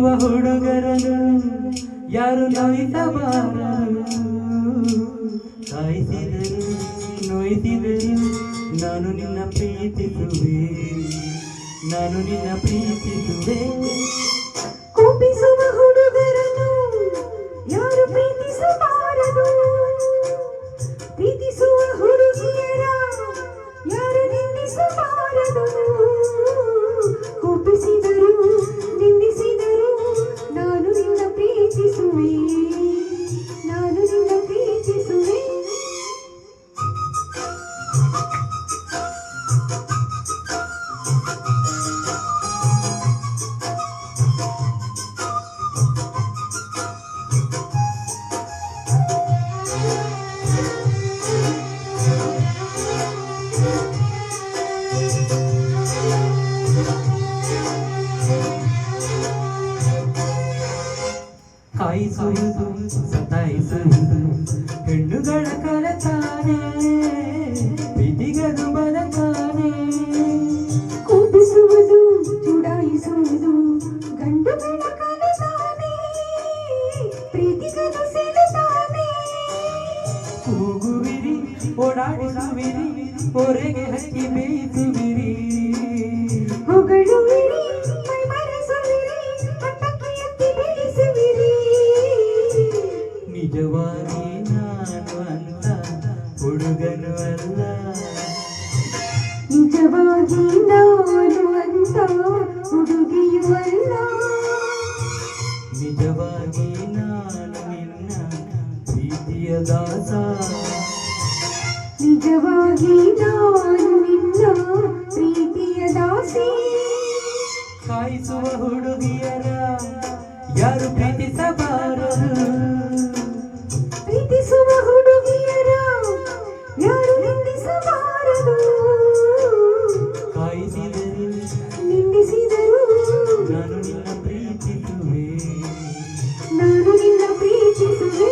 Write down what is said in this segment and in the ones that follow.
ಪ್ರೀತಿಸುವ ಹುಡುಗರನು ಯಾರು ನೋಯಿಸಬಾರದು. ಕಾಯಿಸಿದರು ನೋಯಿಸಿದರು ನಾನು ನಿನ್ನ ಪ್ರೀತಿಸುವೆ, ನಾನು ನಿನ್ನ ಪ್ರೀತಿಸುವೆ. ಕೋಪಿಸುವ ಹುಡುಗರನ್ನು ಯಾರು ಪ್ರೀತಿಸಬಾರದು. ಪ್ರೀತಿಸುವ ಹುಡುಗಿಯರ ಯಾರು ನಿಂದಿಸಬಾರದು. ಕೋಪಿಸಿದರು ನಿಂದಿಸಿದರು ನಾನು ನಿನ್ನ ಪ್ರೀತಿಸುವೆ, ನಾನು ನಿನ್ನ ಪ್ರೀತಿಸುವೆ. ಕಾಯಿಸುವುದು ಸತಾಯಿಸುವುದು ಹೆಣ್ಣುಗಳ ಕಲತಾನೆ, ಪ್ರೀತಿಗದು ಬಲತಾನೆ. ಕೋಪಿಸುವುದು ಚುಡಾಯಿಸುವುದು ಗಂಡುಗಳ ಕಲತಾನೆ, ಪ್ರೀತಿಗದು ಸೆಳೆತಾನೆ. ಕೂಗುವಿರಿ ಓಡಾಡಿಸುವಿರಿ ಹೊರಗೆ ಹಕ್ಕಿ ಬೇಯಿಸುವಿರಿ. ಹೊಗಳುವಿರಿ ಮೈಮರೆಸುವಿರಿ ಹಠಕ್ಕೆ ಎತ್ತಿ ಬೆಳೆಸುವಿರಿ. ನಿಜವಾಗಿ ನಾನು ಅಂತ ಹುಡುಗನು ಅಲ್ಲ, ನಿಜವಾಗಿ ನಾನು ಅಂತ ಹುಡುಗಿಯೂ ಅಲ್ಲ. ನಿಜವಾಗಿ ನಾನು ನಿನ್ನ ಪ್ರೀತಿಯ ದಾಸ, ನಿಜವಾಗಿ ನಾನು ನಿನ್ನ ಪ್ರೀತಿಯ ದಾಸಿ. ಕಾಯಿಸುವ ಹುಡುಗಿಯರ ಯಾರು ಪ್ರೀತಿಸಬಾರದು. ಪ್ರೀತಿಸುವ ಹುಡುಗಿಯರ ಯಾರು ನಿಂದಿಸಬಾರದು. ಕಾಯಿಸಿದರು ನಿಂದಿಸಿದರು ನಾನು ನಿನ್ನ ಪ್ರೀತಿಸುವೆ, ನಾನು ನಿನ್ನ ಪ್ರೀತಿಸುವೆ.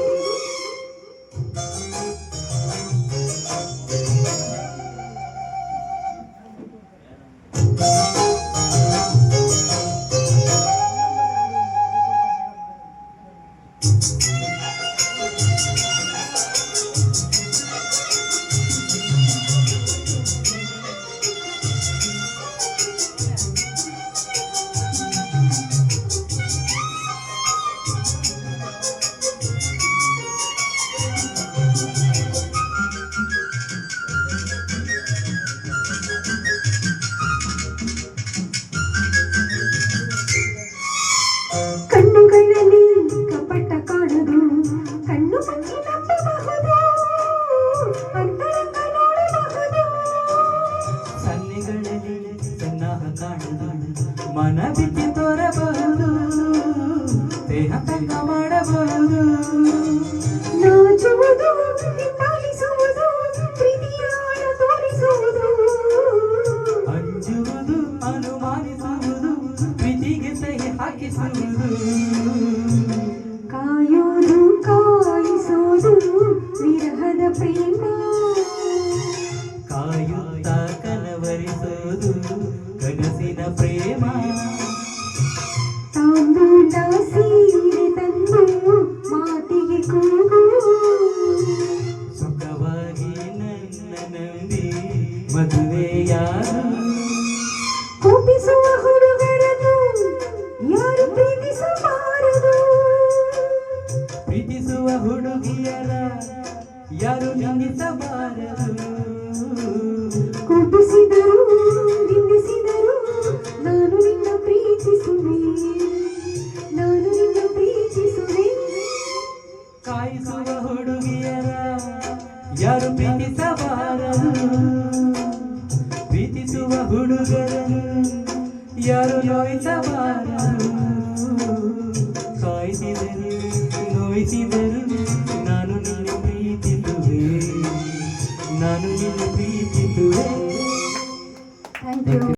ಕಣ್ಣುಗಳಲ್ಲಿ ಕಪಟ ಕಾಣದು, ಕಣ್ಣು ಮುಚ್ಚಿ ನಂಬಬಹುದು, ಅಂತರಂಗ ನೋಡಬಹುದು. ಸನ್ನೆಗಳಲ್ಲಿ ಸನ್ನಾಹ ಕಾಣದು, ಮನ ಬಿಚ್ಚಿ ತೋರಬಹುದು, ದೇಹ ತಕ್ಕ ಮಾಡಬಹುದು. ನಾಚುವುದು ಹಿಂಬಾಲಿಸುವುದು ಪ್ರೀತಿಯ ಆಳ ತೋರಿಸುವುದು. ಅಂಜುವುದು ಅನುಮಾನಿಸುವುದು ಪ್ರೀತಿಗೆ ಸಹಿ ಹಾಕಿಸುವುದು. ಕಾಯೋದು ಕಾಯಿಸೋದು ವಿರಹದ ಪ್ರೇಮ. ಕಾಯುತ್ತ ಕನವರಿಸೋದು ಕನಸಿನ ಪ್ರೇಮ. ತಾಂಬೂಲ ಸೀರೆ ತಂದು ಮಾತಿಗೆ ಕೂಗು. ಸುಖವಾಗಿ ನನ್ನ ನಂಬಿ ಮದುವೆಯಾರು. ಕೋಪಿಸುವ ಹುಡುಗರನ್ನು ಯಾರು ಪ್ರೀತಿಸಬಾರದು. ಪ್ರೀತಿಸುವ ಹುಡುಗಿಯರ ಯಾರು ನಿಂದಿಸಬಾರದು. ಕೋಪಿಸಿದರು ನಿಂದಿಸಿದರು ನಾನು ನಿನ್ನ ಪ್ರೀತಿಸುವೆ, ನಾನು ನಿನ್ನ ಪ್ರೀತಿಸುವೆ. ಕಾಯಿಸುವ ಹುಡುಗಿಯರ ಯಾರು ಪ್ರೀತಿಸಬಾರದು. ಪ್ರೀತಿಸುವ ಹುಡುಗರನ್ನು ಯಾರು ನೋಯಿಸಬಾರದು. ಕಾಯಿಸಿದರು ನೋಯಿಸಿದರು ನಾನು ನಿನ್ನ ಪ್ರೀತಿಸುವೆ, ನಾನು ನಿನ್ನ ಪ್ರೀತಿಸುವೆ.